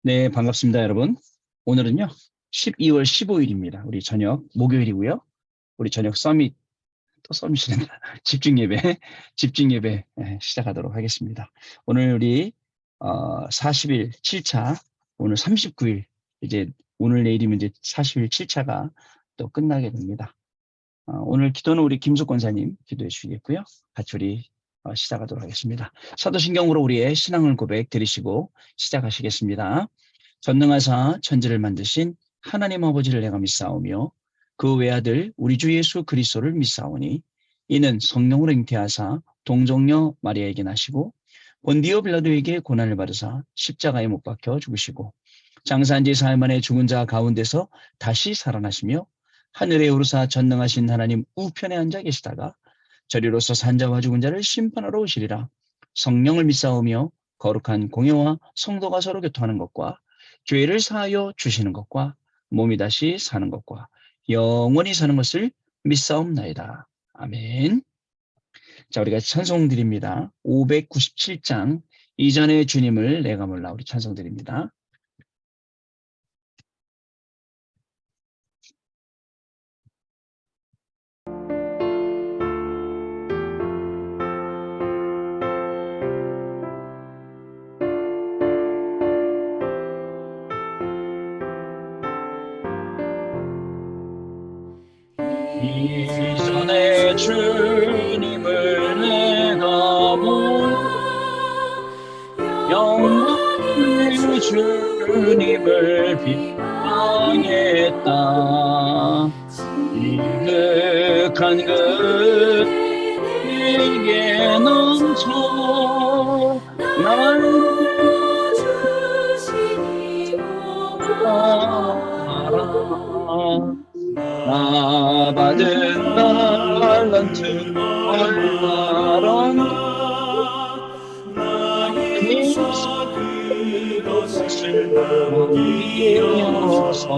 네, 반갑습니다, 여러분. 오늘은요, 12월 15일입니다. 우리 저녁, 목요일이고요. 우리 저녁 서밋, 또 서밋이란다. 집중예배 시작하도록 하겠습니다. 오늘 우리 40일 7차, 오늘 39일, 이제 오늘 내일이면 이제 40일 7차가 또 끝나게 됩니다. 오늘 기도는 우리 김숙 권사님 기도해 주시겠고요. 같이 우리 시작하도록 하겠습니다. 사도신경으로 우리의 신앙을 고백 드리시고 시작하시겠습니다. 전능하사 천지를 만드신 하나님 아버지를 내가 믿사오며 그 외아들 우리 주 예수 그리스도를 믿사오니 이는 성령으로 잉태하사 동정녀 마리아에게 나시고 본디오 빌라도에게 고난을 받으사 십자가에 못 박혀 죽으시고 장사한 지 사흘 만에 죽은 자 가운데서 다시 살아나시며 하늘에 오르사 전능하신 하나님 우편에 앉아 계시다가 저리로서 산자와 죽은 자를 심판하러 오시리라. 성령을 믿사오며 거룩한 공예와 성도가 서로 교통하는 것과 죄를 사하여 주시는 것과 몸이 다시 사는 것과 영원히 사는 것을 믿사옵나이다. 아멘. 자, 우리가 찬송 드립니다. 597장 이전의 주님을 내가 몰라 우리 찬송 드립니다. 이전의 주님을 내가 몰라 영원의 주님을 비방했다. 이득한 것 내게 넘쳐 날 나 받은 달란트 얼마란 힘써 그것을 이어서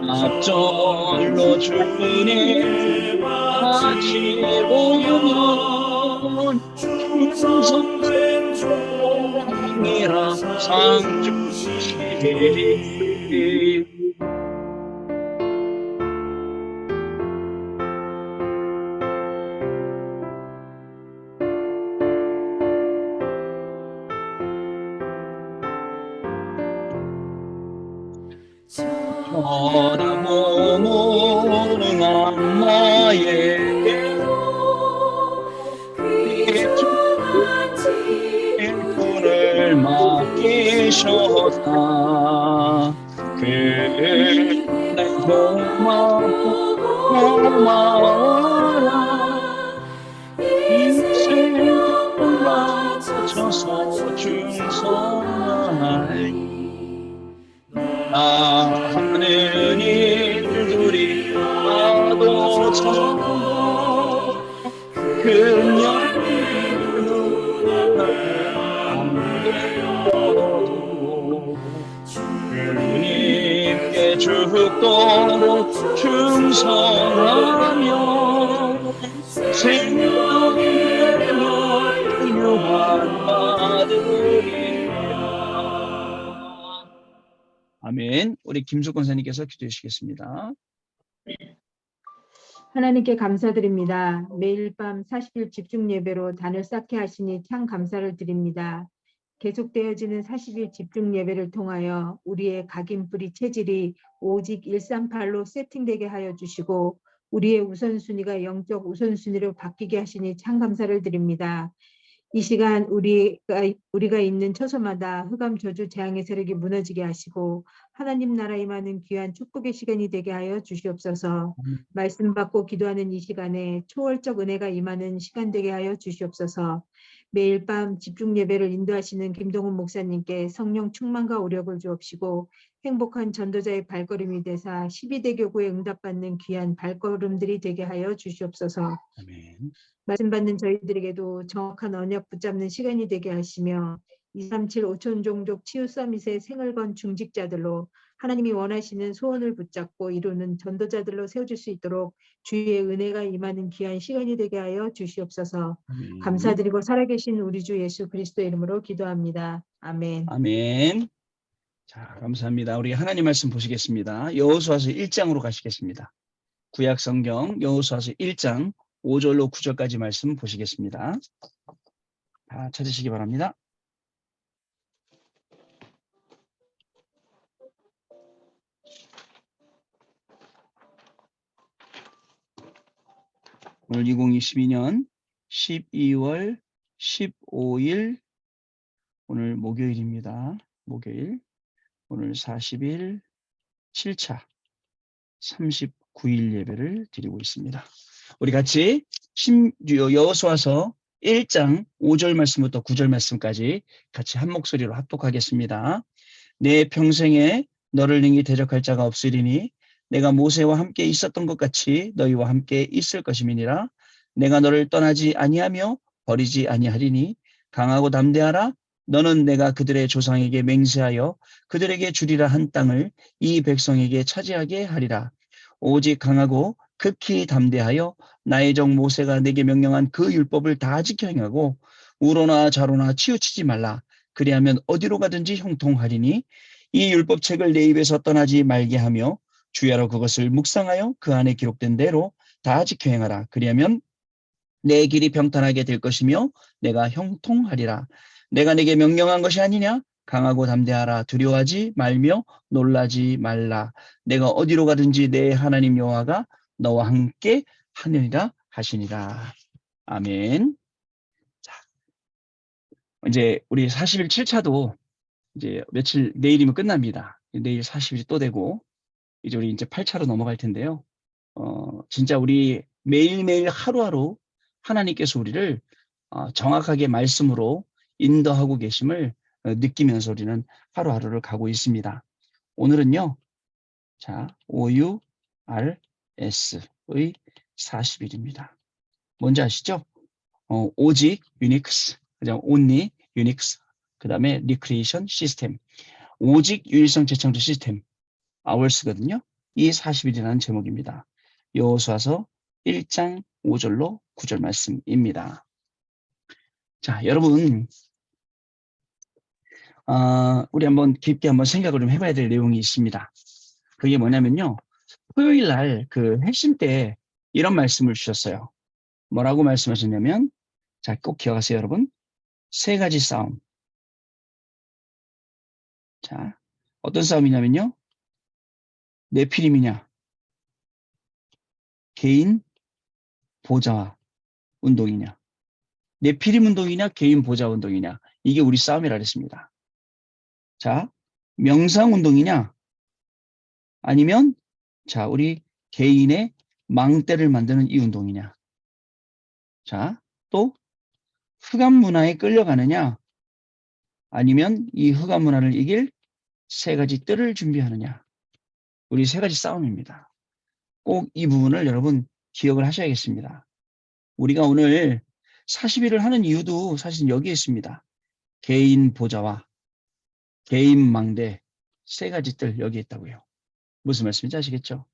앞절로 주님 같이 보면 충성된 종이라 상 주시리. 전하고 무능한 나에게 일꾼을 맡기셨다. 그내 고마워라. 인생을 바쳐서 충성하리. 하는 일들이 나도 전부 그냥 주님께 죽도록 충성하며 생명의 유한 받으리라. 아멘. 우리 김숙 권사님께서 기도해 주시겠습니다. 하나님께 감사드립니다. 매일 밤 40일 집중 예배로 단을 쌓게 하시니 참 감사를 드립니다. 계속되어지는 40일 집중 예배를 통하여 우리의 각인뿌리 체질이 오직 138로 세팅되게 하여 주시고 우리의 우선순위가 영적 우선순위로 바뀌게 하시니 참 감사를 드립니다. 이 시간 우리가 있는 처소마다 흑암 저주 재앙의 세력이 무너지게 하시고 하나님 나라 임하는 귀한 축복의 시간이 되게 하여 주시옵소서. 말씀 받고 기도하는 이 시간에 초월적 은혜가 임하는 시간 되게 하여 주시옵소서. 매일 밤 집중 예배를 인도하시는 김동훈 목사님께 성령 충만과 오력을 주옵시고 행복한 전도자의 발걸음이 되사 12대 교구에 응답받는 귀한 발걸음들이 되게 하여 주시옵소서. 아멘. 말씀 받는 저희들에게도 정확한 언약 붙잡는 시간이 되게 하시며 237 5천 종족 치유 서밋의 생을 건 중직자들로 하나님이 원하시는 소원을 붙잡고 이루는 전도자들로 세워질 수 있도록 주의 은혜가 임하는 귀한 시간이 되게 하여 주시옵소서. 아멘. 감사드리고 살아계신 우리 주 예수 그리스도의 이름으로 기도합니다. 아멘. 아멘. 자, 감사합니다. 우리 하나님 말씀 보시겠습니다. 여호수아서 1장으로 가시겠습니다. 구약 성경 여호수아서 1장 5절로 9절까지 말씀 보시겠습니다. 다 찾으시기 바랍니다. 오늘 2022년 12월 15일 오늘 목요일입니다. 목요일 오늘 40일 7차 39일 예배를 드리고 있습니다. 우리 같이 여호수아서 1장 5절 말씀부터 9절 말씀까지 같이 한 목소리로 합독하겠습니다. 내 평생에 너를 능히 대적할 자가 없으리니 내가 모세와 함께 있었던 것 같이 너희와 함께 있을 것임이니라. 내가 너를 떠나지 아니하며 버리지 아니하리니 강하고 담대하라. 너는 내가 그들의 조상에게 맹세하여 그들에게 주리라 한 땅을 이 백성에게 차지하게 하리라. 오직 강하고 극히 담대하여 나의 종 모세가 내게 명령한 그 율법을 다 지켜 행하고 우로나 좌로나 치우치지 말라. 그리하면 어디로 가든지 형통하리니 이 율법책을 내 입에서 떠나지 말게 하며 주야로 그것을 묵상하여 그 안에 기록된 대로 다 지켜 행하라. 그리하면 내 길이 평탄하게 될 것이며 내가 형통하리라. 내가 내게 명령한 것이 아니냐? 강하고 담대하라. 두려워하지 말며 놀라지 말라. 내가 어디로 가든지 내 하나님 여호와가 너와 함께 하느니라 하시니라. 아멘. 자, 이제 우리 40일 7차도 이제 며칠 내일이면 끝납니다. 내일 40일이 또 되고 이제 우리 이제 8차로 넘어갈 텐데요. 진짜 우리 매일매일 하루하루 하나님께서 우리를 정확하게 말씀으로 인도하고 계심을 느끼면서 우리는 하루하루를 가고 있습니다. 오늘은요. 자, OURS의 40일입니다. 뭔지 아시죠? 오직 유닉스, 그냥 only 유닉스, 그 다음에 리크리에이션 시스템, 오직 유일성 재창조 시스템, 아월스거든요. 이 40일이라는 제목입니다. 여호수아서 1장 5절로 9절 말씀입니다. 자, 여러분, 우리 한번 깊게 한번 생각을 좀 해봐야 될 내용이 있습니다. 그게 뭐냐면요. 토요일 날 그 핵심 때 이런 말씀을 주셨어요. 뭐라고 말씀하셨냐면, 자, 꼭 기억하세요, 여러분. 세 가지 싸움. 자, 어떤 싸움이냐면요. 네피림이냐, 개인 보좌 운동이냐, 네피림 운동이냐, 개인 보좌 운동이냐, 이게 우리 싸움이라 그랬습니다. 자, 명상 운동이냐, 아니면 자, 우리 개인의 망대를 만드는 이 운동이냐. 자, 또 흑암 문화에 끌려가느냐, 아니면 이 흑암 문화를 이길 세 가지 뜰을 준비하느냐. 우리 세 가지 싸움입니다. 꼭 이 부분을 여러분 기억을 하셔야겠습니다. 우리가 오늘 40일을 하는 이유도 사실 여기에 있습니다. 개인 보좌와 개인 망대 세 가지 뜰 여기에 있다고요. 무슨 말씀인지 아시겠죠?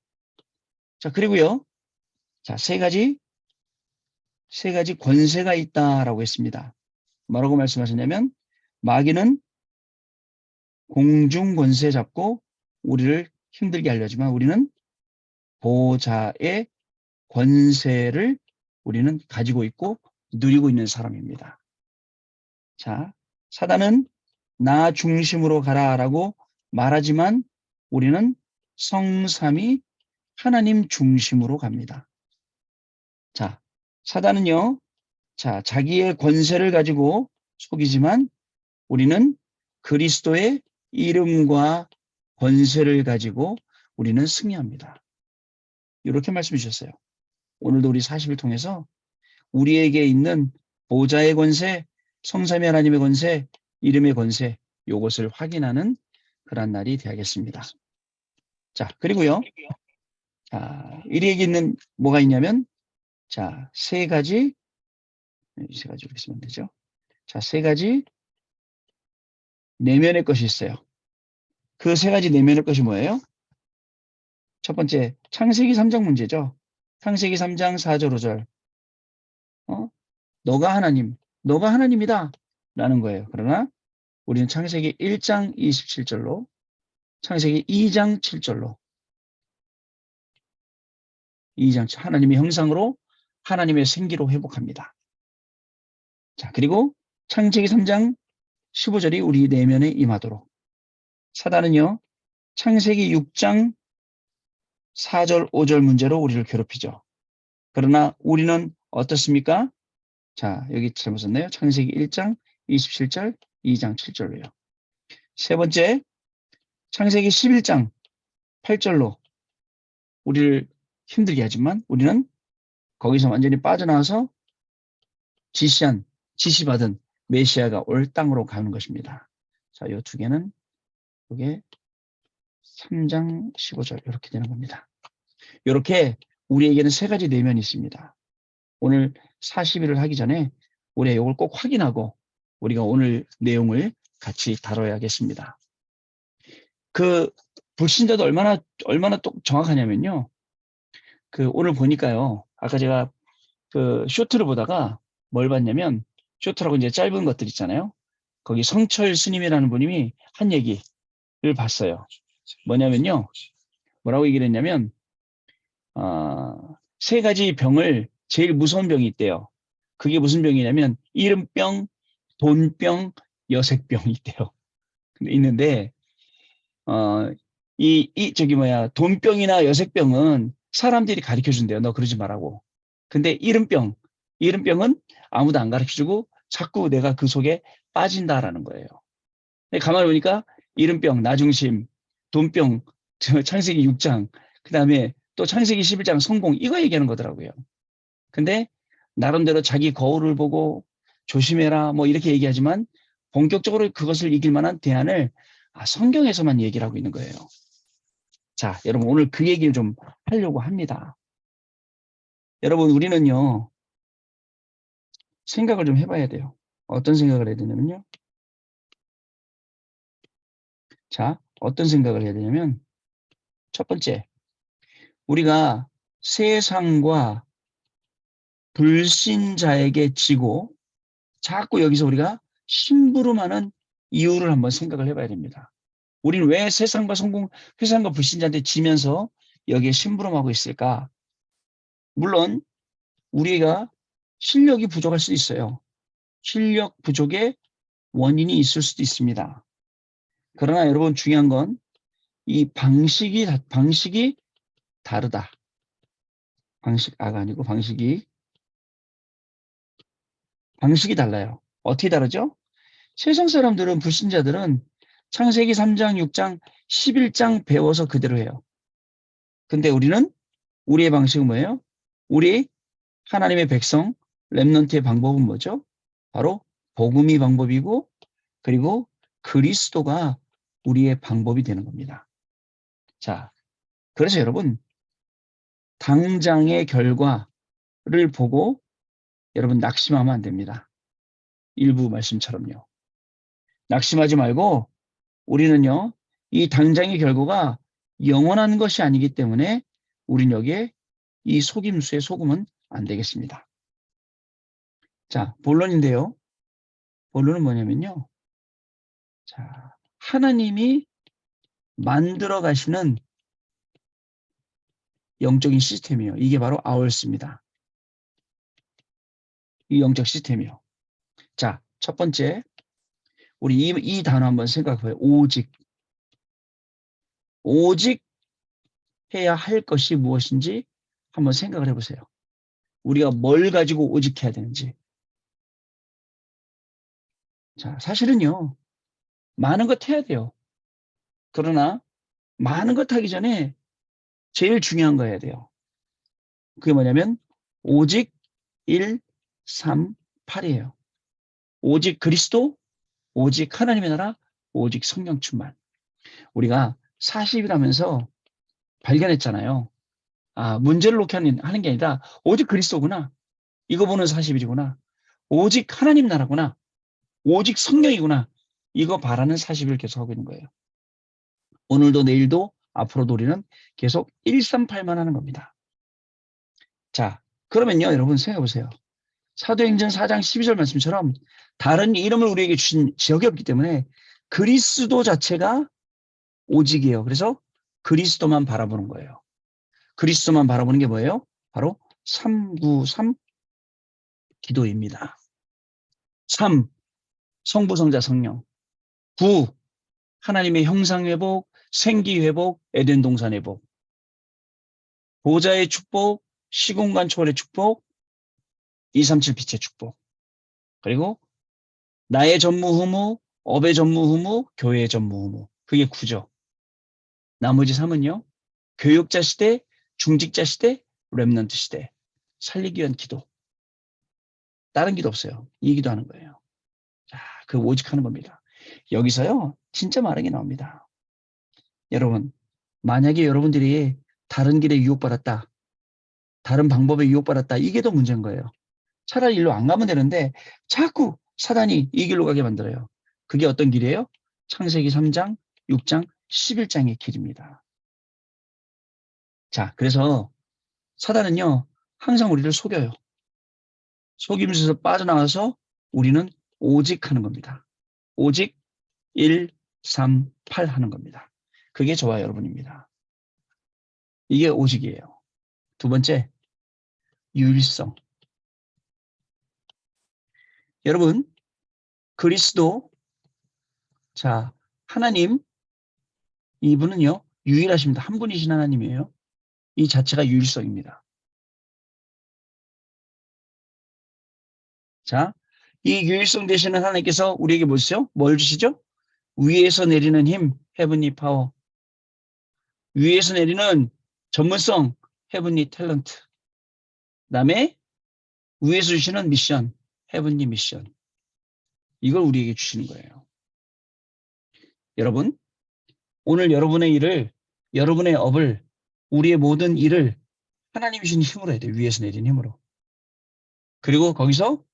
자, 그리고요. 자, 세 가지 권세가 있다라고 했습니다. 뭐라고 말씀하셨냐면 마귀는 공중 권세 잡고 우리를 힘들게 하려지만 우리는 보좌의 권세를 우리는 가지고 있고 누리고 있는 사람입니다. 자, 사단은 나 중심으로 가라라고 말하지만 우리는 성삼위 하나님 중심으로 갑니다. 자, 사단은요, 자, 자기의 권세를 가지고 속이지만 우리는 그리스도의 이름과 권세를 가지고 우리는 승리합니다. 이렇게 말씀해 주셨어요. 오늘도 우리 40일 통해서 우리에게 있는 보좌의 권세, 성삼위 하나님의 권세, 이름의 권세, 이것을 확인하는 그런 날이 되겠습니다. 자, 그리고요. 자, 우리에게 있는 뭐가 있냐면, 자, 세 가지 이렇게 쓰면 되죠. 자, 세 가지 내면의 것이 있어요. 그 세 가지 내면의 것이 뭐예요? 첫 번째, 창세기 3장 문제죠. 창세기 3장 4절 5절. 너가 하나님이다. 라는 거예요. 그러나 우리는 창세기 1장 27절로 창세기 2장 7절로 2장 하나님의 형상으로 하나님의 생기로 회복합니다. 자, 그리고 창세기 3장 15절이 우리 내면에 임하도록. 사단은요, 창세기 6장 4절, 5절 문제로 우리를 괴롭히죠. 그러나 우리는 어떻습니까? 자, 여기 잘못 썼네요. 창세기 1장 27절, 2장 7절로요. 세 번째, 창세기 11장 8절로 우리를 힘들게 하지만 우리는 거기서 완전히 빠져나와서 지시받은 메시아가 올 땅으로 가는 것입니다. 자, 이 두 개는 이게 3장 15절 이렇게 되는 겁니다. 이렇게 우리에게는 세 가지 내면이 있습니다. 오늘 40일을 하기 전에 우리 이걸 꼭 확인하고 우리가 오늘 내용을 같이 다뤄야겠습니다. 그 불신자도 얼마나 또 정확하냐면요. 그 오늘 보니까요. 아까 제가 그 쇼트를 보다가 뭘 봤냐면 쇼트라고 이제 짧은 것들 있잖아요. 거기 성철 스님이라는 분이 한 얘기를 봤어요. 뭐냐면요. 뭐라고 얘기를 했냐면 세 가지 병을 제일 무서운 병이 있대요. 그게 무슨 병이냐면 이름병, 돈병, 여색병이 있대요. 근데 있는데 돈병이나 여색병은 사람들이 가르쳐 준대요. 너 그러지 말라고. 근데 이름병은 아무도 안 가르쳐 주고 자꾸 내가 그 속에 빠진다라는 거예요. 가만히 보니까 이름병, 나중심, 돈병, 창세기 6장, 그 다음에 또 창세기 11장 성공, 이거 얘기하는 거더라고요. 근데 나름대로 자기 거울을 보고 조심해라, 뭐 이렇게 얘기하지만 본격적으로 그것을 이길 만한 대안을 성경에서만 얘기를 하고 있는 거예요. 자, 여러분 오늘 그 얘기를 좀 하려고 합니다. 여러분 우리는요, 생각을 좀 해봐야 돼요. 어떤 생각을 해야 되냐면요. 자, 어떤 생각을 해야 되냐면 첫 번째, 우리가 세상과 불신자에게 지고 자꾸 여기서 우리가 심부름하는 이유를 한번 생각을 해봐야 됩니다. 우리는 왜 세상과 불신자한테 지면서 여기에 심부름하고 있을까? 물론 우리가 실력이 부족할 수 있어요. 실력 부족의 원인이 있을 수도 있습니다. 그러나 여러분 중요한 건 이 방식이 다르다. 방식아가 아니고 방식이 달라요. 어떻게 다르죠? 세상 사람들은 불신자들은 창세기 3장, 6장, 11장 배워서 그대로 해요. 근데 우리의 방식은 뭐예요? 우리 하나님의 백성, 렘넌트의 방법은 뭐죠? 바로 복음이 방법이고 그리고 그리스도가 우리의 방법이 되는 겁니다. 자, 그래서 여러분 당장의 결과를 보고 여러분 낙심하면 안 됩니다. 일부 말씀처럼요. 낙심하지 말고 우리는요, 이 당장의 결과가 영원한 것이 아니기 때문에 우린 여기에 이 속임수에 속으면 안 되겠습니다. 자, 본론인데요. 본론은 뭐냐면요. 자, 하나님이 만들어 가시는 영적인 시스템이에요. 이게 바로 아월스입니다. 이 영적 시스템이요. 자, 첫 번째, 우리 이 단어 한번 생각해봐요. 오직 해야 할 것이 무엇인지 한번 생각을 해보세요. 우리가 뭘 가지고 오직 해야 되는지. 자, 사실은요, 많은 것 해야 돼요. 그러나 많은 것 하기 전에 제일 중요한 거 해야 돼요. 그게 뭐냐면 오직 1, 3, 8이에요. 오직 그리스도, 오직 하나님의 나라, 오직 성령 충만. 우리가 40일 하면서 발견했잖아요. 문제를 놓게 하는 게 아니라 오직 그리스도구나. 이거 보는 40일이구나. 오직 하나님 나라구나. 오직 성령이구나. 이거 바라는 40일 계속 하고 있는 거예요. 오늘도 내일도 앞으로도 우리는 계속 138만 하는 겁니다. 자, 그러면요, 여러분 생각해 보세요. 사도행전 4장 12절 말씀처럼 다른 이름을 우리에게 주신 지역이 없기 때문에 그리스도 자체가 오직이에요. 그래서 그리스도만 바라보는 거예요. 그리스도만 바라보는 게 뭐예요? 바로 393 기도입니다. 3. 성부, 성자, 성령. 9. 하나님의 형상 회복, 생기 회복, 에덴 동산 회복. 보좌의 축복, 시공간 초월의 축복, 237 빛의 축복. 그리고 나의 전무후무, 업의 전무후무, 교회의 전무후무. 그게 9죠. 나머지 3은요. 교육자 시대, 중직자 시대, 렘넌트 시대. 살리기 위한 기도. 다른 기도 없어요. 이 기도하는 거예요. 자, 그 오직 하는 겁니다. 여기서요. 진짜 많은 게 나옵니다. 여러분, 만약에 여러분들이 다른 길에 유혹받았다. 다른 방법에 유혹받았다. 이게 더 문제인 거예요. 차라리 일로 안 가면 되는데 자꾸 사단이 이 길로 가게 만들어요. 그게 어떤 길이에요? 창세기 3장, 6장, 11장의 길입니다. 자, 그래서 사단은요. 항상 우리를 속여요. 속임수에서 빠져나와서 우리는 오직 하는 겁니다. 오직 1, 3, 8 하는 겁니다. 그게 저와 여러분입니다. 이게 오직이에요. 두 번째, 유일성. 여러분, 그리스도, 자, 하나님, 이분은요, 유일하십니다. 한 분이신 하나님이에요. 이 자체가 유일성입니다. 자, 이 유일성 되시는 하나님께서 우리에게 뭐죠? 뭘 주시죠? 위에서 내리는 힘, 헤븐리 파워. 위에서 내리는 전문성, 헤븐리 탤런트. 그다음에 위에서 주시는 미션, 헤븐리 미션. 이걸 우리에게 주시는 거예요. 여러분, 오늘 여러분의 일을, 여러분의 업을, 우리의 모든 일을 하나님이 주신 힘으로 해야 돼요. 위에서 내린 힘으로. 그리고 거기서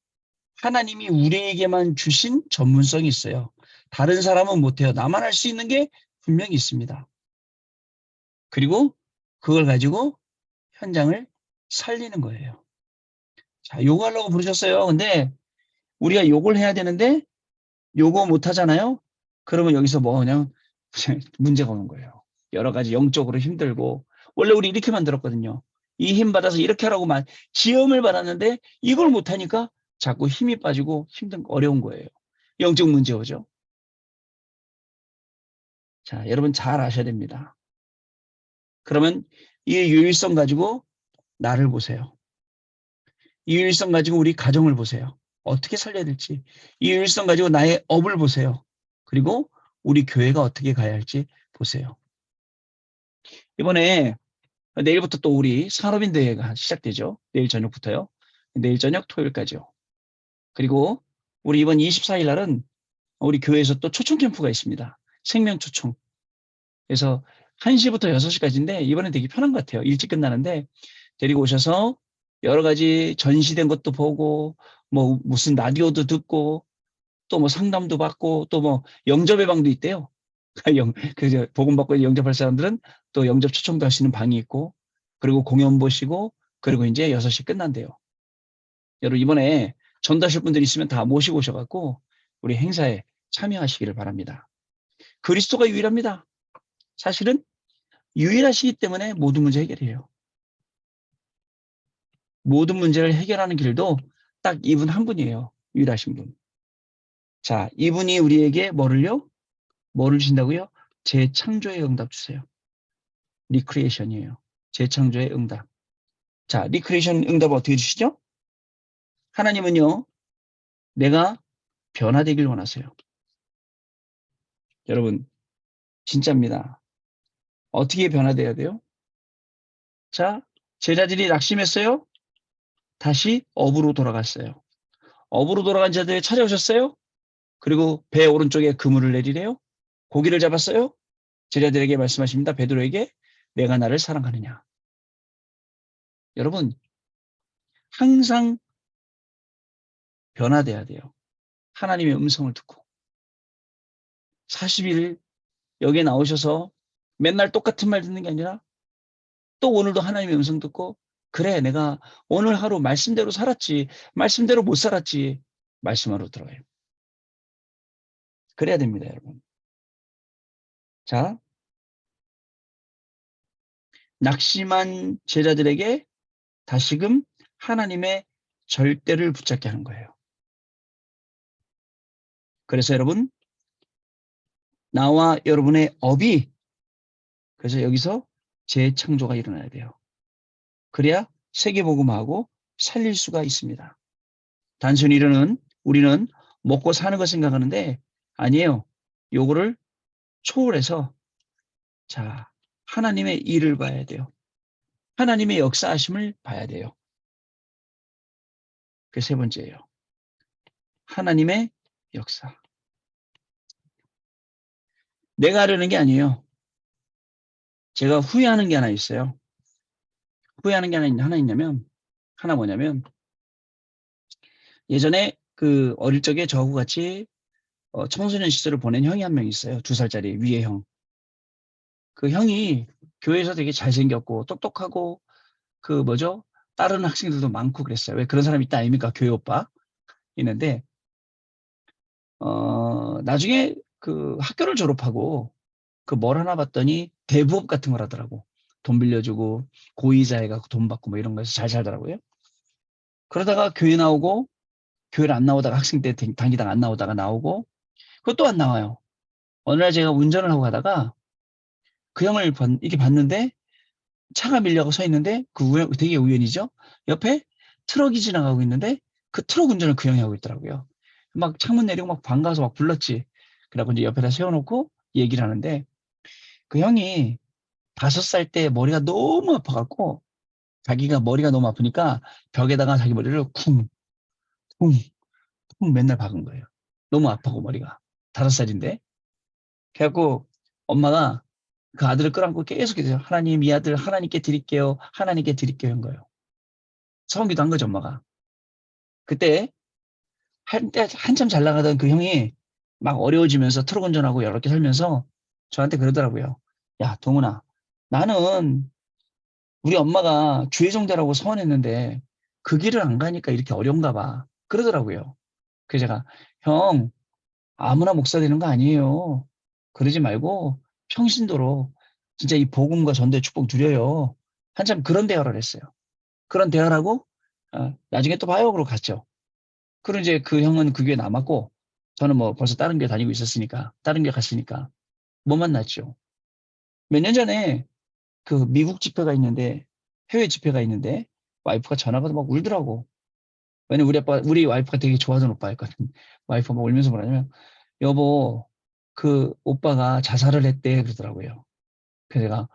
하나님이 우리에게만 주신 전문성이 있어요. 다른 사람은 못해요. 나만 할 수 있는 게 분명히 있습니다. 그리고 그걸 가지고 현장을 살리는 거예요. 자, 요거 하려고 부르셨어요. 근데 우리가 요걸 해야 되는데 요거 못 하잖아요. 그러면 여기서 뭐 그냥 문제가 오는 거예요. 여러 가지 영적으로 힘들고 원래 우리 이렇게 만들었거든요. 이 힘 받아서 이렇게 하라고만 지음을 받았는데 이걸 못 하니까 자꾸 힘이 빠지고 어려운 거예요. 영적 문제 오죠. 자, 여러분 잘 아셔야 됩니다. 그러면 이 유일성 가지고 나를 보세요. 이 유일성 가지고 우리 가정을 보세요. 어떻게 살려야 될지. 이 유일성 가지고 나의 업을 보세요. 그리고 우리 교회가 어떻게 가야 할지 보세요. 이번에 내일부터 또 우리 산업인대회가 시작되죠. 내일 저녁부터요. 내일 저녁 토요일까지요. 그리고 우리 이번 24일 날은 우리 교회에서 또 초청 캠프가 있습니다. 생명 초청. 그래서 1시부터 6시까지인데 이번엔 되게 편한 것 같아요. 일찍 끝나는데 데리고 오셔서 여러 가지 전시된 것도 보고 뭐 무슨 라디오도 듣고 또 뭐 상담도 받고 또 뭐 영접의 방도 있대요. 그 복음 받고 영접할 사람들은 또 영접 초청도 할 수 있는 방이 있고 그리고 공연 보시고 그리고 이제 6시 끝난대요. 여러분 이번에 전도하실 분들 있으면 다 모시고 오셔갖고 우리 행사에 참여하시기를 바랍니다. 그리스도가 유일합니다. 사실은 유일하시기 때문에 모든 문제 해결해요. 모든 문제를 해결하는 길도 딱 이분 한 분이에요. 유일하신 분. 자, 이분이 우리에게 뭐를요? 뭐를 주신다고요? 재창조의 응답 주세요. 리크리에이션이에요. 재창조의 응답. 자, 리크리에이션 응답 어떻게 주시죠? 하나님은요, 내가 변화되길 원하세요. 여러분, 진짜입니다. 어떻게 변화돼야 돼요? 자, 제자들이 낙심했어요? 다시 업으로 돌아갔어요. 업으로 돌아간 자들 찾아오셨어요? 그리고 배 오른쪽에 그물을 내리래요? 고기를 잡았어요? 제자들에게 말씀하십니다. 베드로에게 내가 나를 사랑하느냐. 여러분, 항상 변화돼야 돼요. 하나님의 음성을 듣고. 40일 여기에 나오셔서 맨날 똑같은 말 듣는 게 아니라 또 오늘도 하나님의 음성 듣고 그래 내가 오늘 하루 말씀대로 살았지. 말씀대로 못 살았지. 말씀으로 들어가요. 그래야 됩니다, 여러분. 자, 낙심한 제자들에게 다시금 하나님의 절대를 붙잡게 하는 거예요. 그래서 여러분, 나와 여러분의 업이 그래서 여기서 재창조가 일어나야 돼요. 그래야 세계복음하고 살릴 수가 있습니다. 단순히 우리는 먹고 사는 거 생각하는데 아니에요. 요거를 초월해서 자, 하나님의 일을 봐야 돼요. 하나님의 역사하심을 봐야 돼요. 그 세 번째예요. 하나님의 역사. 내가 하려는 게 아니에요. 제가 후회하는 게 하나 있어요. 후회하는 게 하나 있냐면 하나 뭐냐면 예전에 그 어릴 적에 저하고 같이 청소년 시절을 보낸 형이 한 명 있어요. 2살짜리 위에 형. 그 형이 교회에서 되게 잘생겼고 똑똑하고 그 뭐죠? 다른 학생들도 많고 그랬어요. 왜 그런 사람 있다 아닙니까? 교회 오빠 있는데 나중에 그 학교를 졸업하고 그 뭘 하나 봤더니 대부업 같은 걸 하더라고. 돈 빌려주고 고이자 해갖고 돈 받고 뭐 이런 거에서 잘 살더라고요. 그러다가 교회 나오고 교회를 안 나오다가 학생 때 다니다가 안 나오다가 나오고 그것도 안 나와요. 어느 날 제가 운전을 하고 가다가 그 형을 이렇게 봤는데 차가 밀려서 서 있는데 되게 우연이죠. 옆에 트럭이 지나가고 있는데 그 트럭 운전을 그 형이 하고 있더라고요. 막 창문 내리고 막 반가워서 막 불렀지. 그래갖고 이제 옆에다 세워놓고 얘기를 하는데 그 형이 5살 때 머리가 너무 아파갖고 자기가 머리가 너무 아프니까 벽에다가 자기 머리를 쿵, 쿵, 쿵 맨날 박은 거예요. 너무 아파고 머리가. 5살인데. 그래갖고 엄마가 그 아들을 끌어안고 계속 계세요. 하나님 이 아들 하나님께 드릴게요. 하나님께 드릴게요 한 거예요. 서원기도 한 거죠 엄마가. 그때 한참 잘 나가던 그 형이 막 어려워지면서 트럭 운전하고 여러 개 살면서 저한테 그러더라고요. 야 동훈아 나는 우리 엄마가 주의종대라고 서원했는데 그 길을 안 가니까 이렇게 어려운가 봐. 그러더라고요. 그래서 제가 형 아무나 목사 되는 거 아니에요. 그러지 말고 평신도로 진짜 이 복음과 전도의 축복 누려요. 한참 그런 대화를 했어요. 그런 대화를 하고 나중에 또 봐요. 그러고 갔죠. 그리고 이제 그 형은 그 교회 남았고 저는 뭐 벌써 다른 교회 다니고 있었으니까 다른 교회 갔으니까 못 만났죠. 몇 년 전에 그 미국 집회가 있는데 해외 집회가 있는데 와이프가 전화가 막 울더라고. 왜냐면 우리 와이프가 되게 좋아하는 오빠였거든. 와이프가 막 울면서 뭐라냐면 여보 그 오빠가 자살을 했대 그러더라고요. 그래서 내가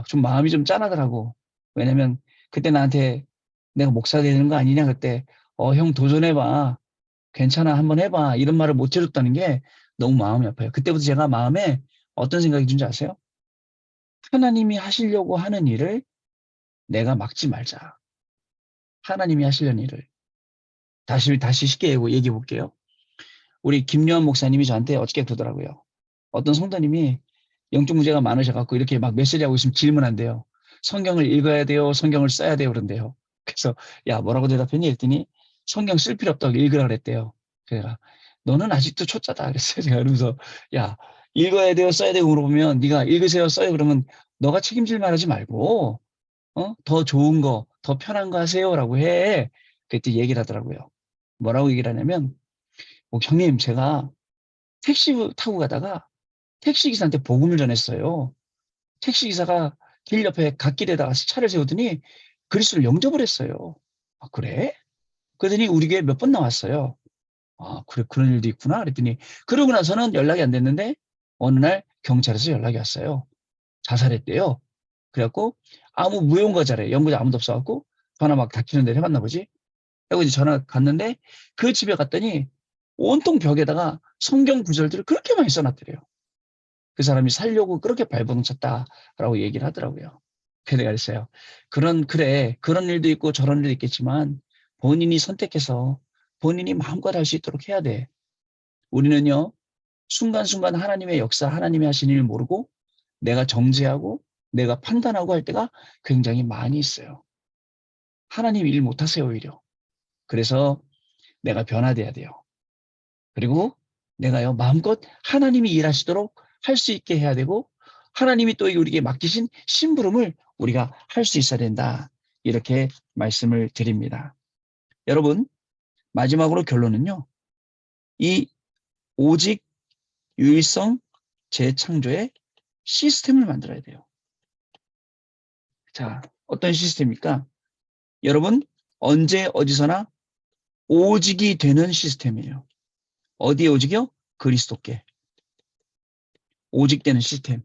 좀 마음이 좀 짠하더라고. 왜냐면 그때 나한테 내가 목사 되는 거 아니냐 그때 형 도전해봐. 괜찮아 한번 해봐. 이런 말을 못 해줬다는 게 너무 마음이 아파요. 그때부터 제가 마음에 어떤 생각이 든지 아세요? 하나님이 하시려고 하는 일을 내가 막지 말자. 하나님이 하시려는 일을. 다시 쉽게 얘기해 볼게요. 우리 김요한 목사님이 저한테 어저께 그러더라고요. 어떤 성도님이 영적 문제가 많으셔갖고 이렇게 막 메시지하고 있으면 질문한대요. 성경을 읽어야 돼요? 성경을 써야 돼요? 그런데요. 그래서 야 뭐라고 대답했니? 했더니 성경 쓸 필요 없다고 읽으라 그랬대요. 그래서 너는 아직도 초짜다 그랬어요. 제가 그러면서 야 읽어야 돼요? 써야 돼요? 물어보면 네가 읽으세요? 써요? 그러면 너가 책임질 말하지 말고 더 좋은 거, 더 편한 거 하세요라고 해. 그때 얘기를 하더라고요. 뭐라고 얘기를 하냐면 형님 제가 택시 타고 가다가 택시기사한테 복음을 전했어요. 택시기사가 길 옆에 갓길에다가 차를 세우더니 그리스도를 영접을 했어요. 그래? 그러더니 우리 교회 몇 번 나왔어요. 그래 그런 일도 있구나 그랬더니 그러고 나서는 연락이 안 됐는데 어느 날 경찰에서 연락이 왔어요. 자살했대요. 그래갖고 아무 무용과자래. 연구자 아무도 없어갖고 전화 막 닫히는 데 해봤나 보지. 그리고 이제 전화 갔는데 그 집에 갔더니 온통 벽에다가 성경 구절들을 그렇게 많이 써놨더래요. 그 사람이 살려고 그렇게 발버둥 쳤다라고 얘기를 하더라고요. 그래서 내가 그랬어요. 그래. 그런 일도 있고 저런 일도 있겠지만 본인이 선택해서 본인이 마음껏 할 수 있도록 해야 돼. 우리는요, 순간순간 하나님의 역사, 하나님이 하신 일 모르고 내가 정죄하고 내가 판단하고 할 때가 굉장히 많이 있어요. 하나님 일 못하세요, 오히려. 그래서 내가 변화돼야 돼요. 그리고 내가요, 마음껏 하나님이 일하시도록 할 수 있게 해야 되고, 하나님이 또 우리에게 맡기신 심부름을 우리가 할 수 있어야 된다. 이렇게 말씀을 드립니다. 여러분, 마지막으로 결론은요, 이 오직 유일성 재창조의 시스템을 만들어야 돼요. 자, 어떤 시스템입니까? 여러분, 언제 어디서나 오직이 되는 시스템이에요. 어디에 오직이요? 그리스도께. 오직되는 시스템.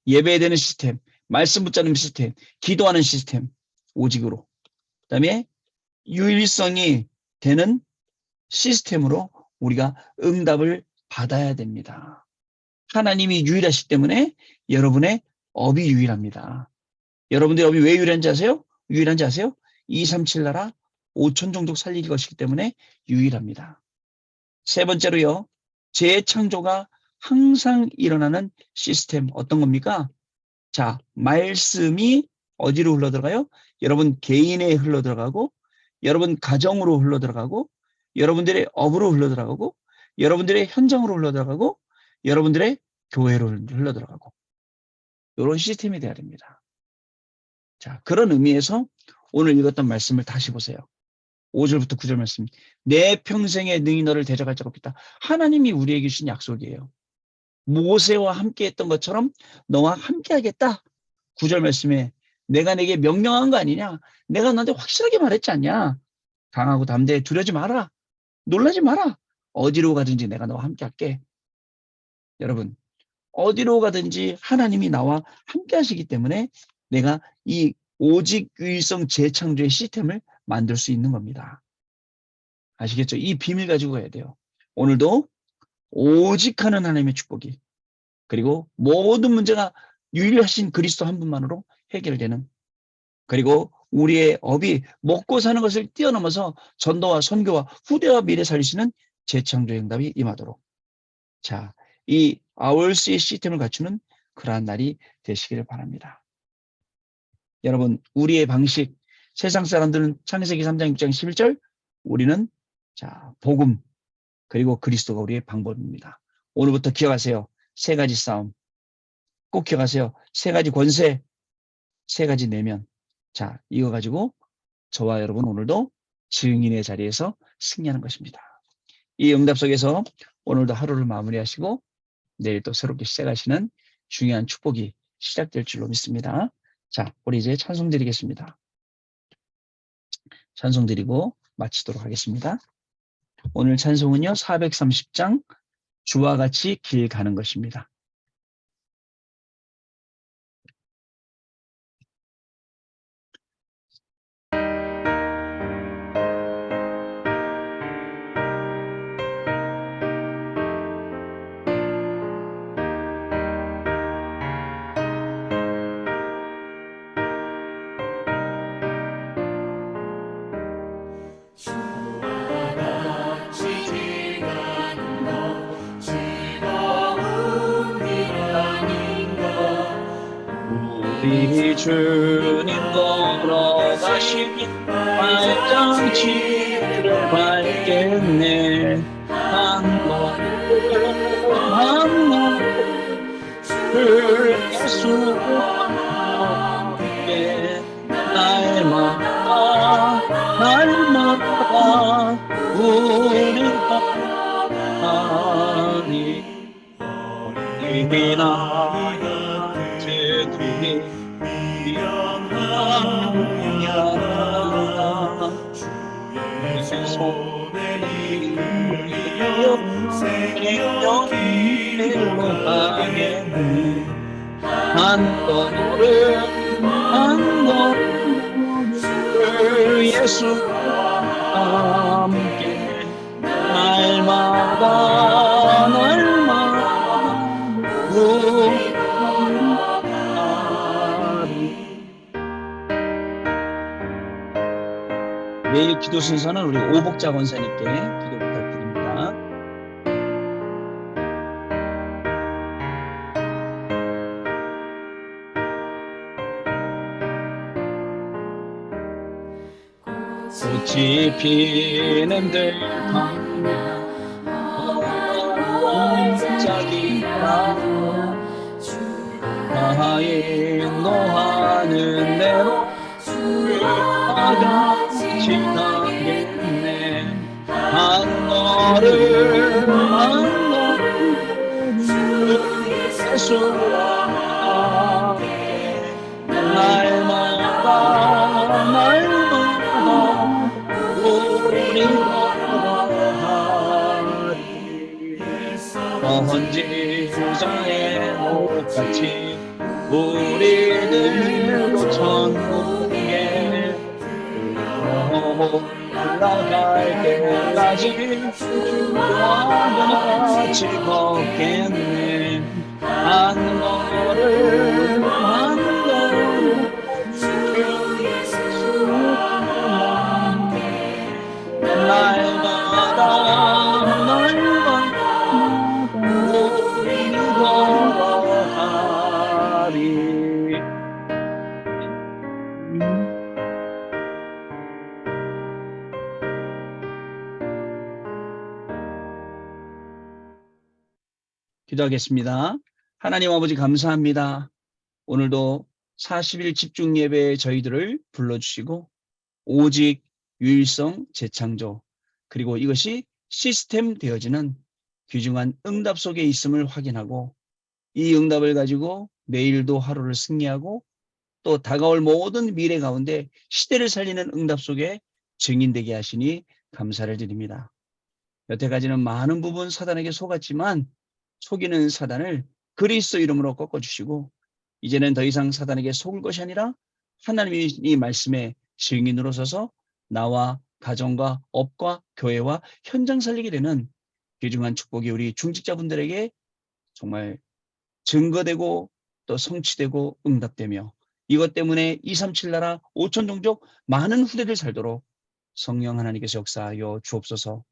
예배되는 시스템. 말씀 붙잡는 시스템. 기도하는 시스템. 오직으로. 그 다음에 유일성이 되는 시스템으로 우리가 응답을 받아야 됩니다. 하나님이 유일하시기 때문에 여러분의 업이 유일합니다. 여러분들의 업이 왜 유일한지 아세요? 유일한지 아세요? 237 나라 5천 종족 살릴 것이기 때문에 유일합니다. 세 번째로요. 재창조가 항상 일어나는 시스템 어떤 겁니까? 자, 말씀이 어디로 흘러들어가요? 여러분 개인에 흘러들어가고 여러분 가정으로 흘러들어가고 여러분들의 업으로 흘러들어가고 여러분들의 현장으로 흘러들어가고 여러분들의 교회로 흘러들어가고 이런 시스템이 돼야 됩니다. 자, 그런 의미에서 오늘 읽었던 말씀을 다시 보세요. 5절부터 9절 말씀. 내 평생에 능히 너를 대적할 자가 없겠다. 하나님이 우리에게 주신 약속이에요. 모세와 함께 했던 것처럼 너와 함께 하겠다. 9절 말씀에 내가 내게 명령한 거 아니냐? 내가 너한테 확실하게 말했지 않냐? 강하고 담대해 두려지 마라. 놀라지 마라. 어디로 가든지 내가 너와 함께 할게. 여러분, 어디로 가든지 하나님이 나와 함께 하시기 때문에 내가 이 오직 유일성 재창조의 시스템을 만들 수 있는 겁니다. 아시겠죠? 이 비밀 가지고 가야 돼요. 오늘도 오직 하는 하나님의 축복이 그리고 모든 문제가 유일하신 그리스도 한 분만으로 해결되는 그리고 우리의 업이 먹고 사는 것을 뛰어넘어서 전도와 선교와 후대와 미래 살리시는 재창조 응답이 임하도록 자, 이 아울스의 시스템을 갖추는 그러한 날이 되시기를 바랍니다. 여러분, 우리의 방식 세상 사람들은 창세기 3장 6장 11절 우리는 자, 복음 그리고 그리스도가 우리의 방법입니다. 오늘부터 기억하세요. 세 가지 싸움. 꼭 기억하세요. 세 가지 권세, 세 가지 내면. 자, 이거 가지고 저와 여러분 오늘도 증인의 자리에서 승리하는 것입니다. 이 응답 속에서 오늘도 하루를 마무리하시고 내일 또 새롭게 시작하시는 중요한 축복이 시작될 줄로 믿습니다. 자, 우리 이제 찬송 드리겠습니다. 찬송 드리고 마치도록 하겠습니다. 오늘 찬송은요. 430장 주와 같이 길 가는 것입니다. 우리 주님 걸어가시니 발장치를 밟겠네. 한 걸음 예수와 함께 날마다 우리가 어린이나 제들이 미련하냐 주의 손에 이끌려 생명길로 가겠네. 한 걸음 예수와 함께 날마다 매일 기도 순서는 우리 오복자 권사님께 기도 부탁드립니다. 꽃이 피는 들판 원짝이라도 가인 노하는 대로 나가 지나겠네. 한 걸음 한 걸음 예수와 날마다 우리 걸어가리. 선지자의 목같이 우리들도 천국에 올라갈 때까지 주와 같이 걷겠네. 한 걸음 한 걸음 주 예수와 날마다 우리 걸어가리. 기도하겠습니다. 하나님 아버지 감사합니다. 오늘도 40일 집중 예배에 저희들을 불러주시고 오직 유일성 재창조 그리고 이것이 시스템 되어지는 귀중한 응답 속에 있음을 확인하고 이 응답을 가지고 내일도 하루를 승리하고 또 다가올 모든 미래 가운데 시대를 살리는 응답 속에 증인되게 하시니 감사를 드립니다. 여태까지는 많은 부분 사단에게 속았지만 속이는 사단을 그리스도 이름으로 꺾어주시고 이제는 더 이상 사단에게 속을 것이 아니라 하나님이 이 말씀의 증인으로 서서 나와 가정과 업과 교회와 현장 살리게 되는 귀중한 축복이 우리 중직자분들에게 정말 증거되고 또 성취되고 응답되며 이것 때문에 237 나라 5천 종족 많은 후대들 살도록 성령 하나님께서 역사하여 주옵소서.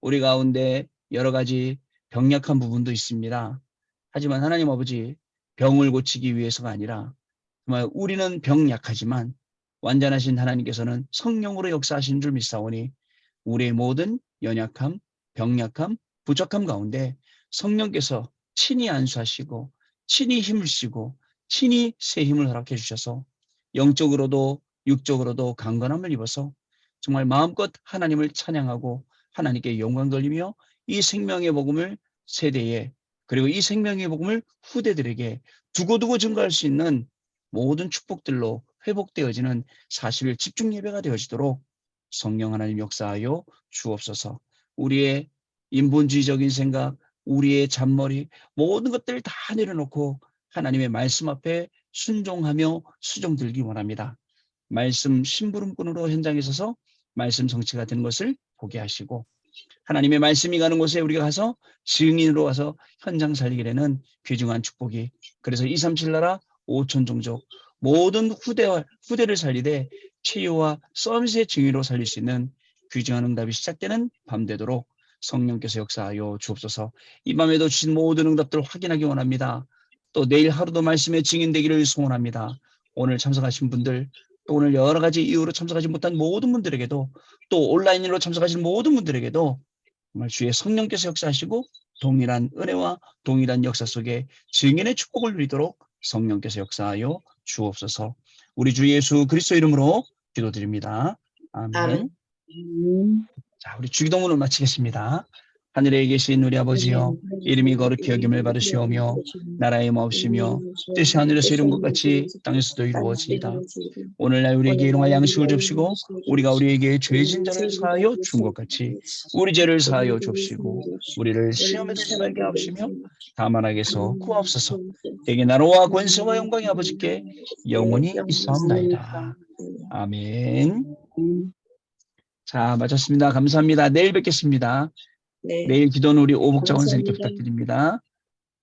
우리 가운데 여러 가지 병약한 부분도 있습니다. 하지만 하나님 아버지 병을 고치기 위해서가 아니라 정말 우리는 병약하지만 완전하신 하나님께서는 성령으로 역사하신 줄 믿사오니 우리의 모든 연약함, 병약함, 부족함 가운데 성령께서 친히 안수하시고 친히 힘을 주시고 친히 새 힘을 허락해 주셔서 영적으로도 육적으로도 강건함을 입어서 정말 마음껏 하나님을 찬양하고 하나님께 영광 돌리며 이 생명의 복음을 세대에 그리고 이 생명의 복음을 후대들에게 두고두고 증거할 수 있는 모든 축복들로 회복되어지는 40일 집중 예배가 되어지도록 성령 하나님 역사하여 주옵소서. 우리의 인본주의적인 생각, 우리의 잔머리 모든 것들을 다 내려놓고 하나님의 말씀 앞에 순종하며 수종들기 원합니다. 말씀 심부름꾼으로 현장에 서서 말씀 성취가 되는 것을 보게 하시고 하나님의 말씀이 가는 곳에 우리가 가서 증인으로 가서 현장 살리게 되는 귀중한 축복이 그래서 237 나라 5천 종족 모든 후대를 살리되 치유와 서비스의 증인으로 살릴 수 있는 귀중한 응답이 시작되는 밤 되도록 성령께서 역사하여 주옵소서. 이 밤에도 주신 모든 응답들을 확인하기 원합니다. 또 내일 하루도 말씀의 증인되기를 소원합니다. 오늘 참석하신 분들 또 오늘 여러 가지 이유로 참석하지 못한 모든 분들에게도 또 온라인으로 참석하신 모든 분들에게도 정말 주의 성령께서 역사하시고 동일한 은혜와 동일한 역사 속에 증인의 축복을 누리도록 성령께서 역사하여 주옵소서. 우리 주 예수 그리스도 이름으로 기도드립니다. 아멘. 자, 우리 주기도문을 마치겠습니다. 하늘에 계신 우리 아버지여 이름이 거룩히 여김을 받으시오며 나라의 마옵시며 뜻이 하늘에서 이룬 것 같이 땅에서도 이루어지이다. 오늘날 우리에게 일용할 양식을 줍시고 우리가 우리에게 죄진 자를 사하여 준 것 같이 우리 죄를 사하여 줍시고 우리를 시험에 들지 말게 하옵시며 다만 악에서 구하옵소서. 대개 나라와 권세와 영광이 아버지께 영원히 있사옵나이다. 아멘. 자, 마쳤습니다. 감사합니다. 내일 뵙겠습니다. 네. 내일 기도는 우리 오복자 감사합니다. 원사님께 부탁드립니다.